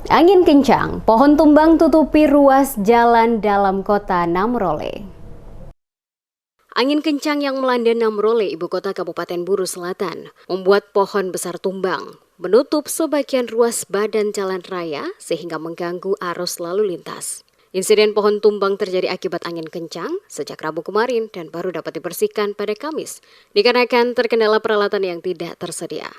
Angin kencang, pohon tumbang tutupi ruas jalan dalam kota Namrole. Angin kencang yang melanda Namrole, ibu kota Kabupaten Buru Selatan, membuat pohon besar tumbang, menutup sebagian ruas badan jalan raya sehingga mengganggu arus lalu lintas. Insiden pohon tumbang terjadi akibat angin kencang sejak Rabu kemarin dan baru dapat dibersihkan pada Kamis, dikarenakan terkendala peralatan yang tidak tersedia.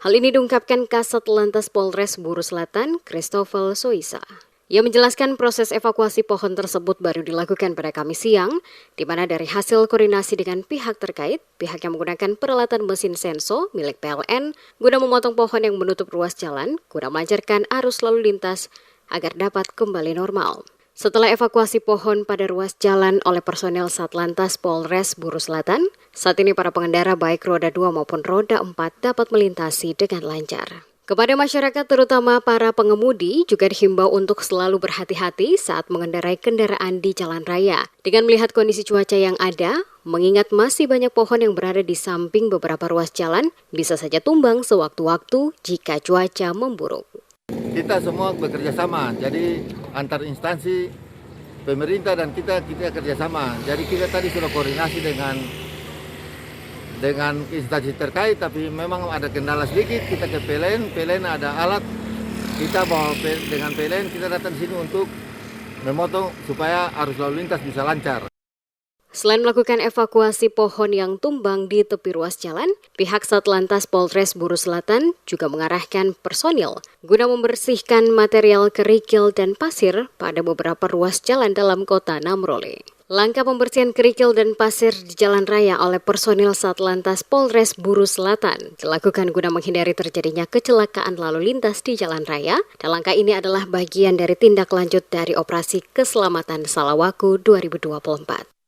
Hal ini diungkapkan Kasat Lantas Polres Buru Selatan, Christopher Soisa. Ia menjelaskan proses evakuasi pohon tersebut baru dilakukan pada Kamis siang, di mana dari hasil koordinasi dengan pihak terkait, pihak yang menggunakan peralatan mesin senso milik PLN guna memotong pohon yang menutup ruas jalan, guna melancarkan arus lalu lintas agar dapat kembali normal. Setelah evakuasi pohon pada ruas jalan oleh personel Satlantas Polres Buru Selatan, saat ini para pengendara baik roda 2 maupun roda 4 dapat melintasi dengan lancar. Kepada masyarakat terutama para pengemudi juga dihimbau untuk selalu berhati-hati saat mengendarai kendaraan di jalan raya. Dengan melihat kondisi cuaca yang ada, mengingat masih banyak pohon yang berada di samping beberapa ruas jalan, bisa saja tumbang sewaktu-waktu jika cuaca memburuk. Kita semua bekerja sama, jadi antar instansi, pemerintah dan kita kerjasama. Jadi kita tadi sudah koordinasi dengan instansi terkait, tapi memang ada kendala sedikit. Kita ke PLN ada alat, kita bawa dengan PLN, kita datang sini untuk memotong supaya arus lalu lintas bisa lancar. Selain melakukan evakuasi pohon yang tumbang di tepi ruas jalan, pihak Satlantas Polres Buru Selatan juga mengarahkan personil guna membersihkan material kerikil dan pasir pada beberapa ruas jalan dalam kota Namrole. Langkah pembersihan kerikil dan pasir di jalan raya oleh personil Satlantas Polres Buru Selatan dilakukan guna menghindari terjadinya kecelakaan lalu lintas di jalan raya, dan langkah ini adalah bagian dari tindak lanjut dari Operasi Keselamatan Salawaku 2024.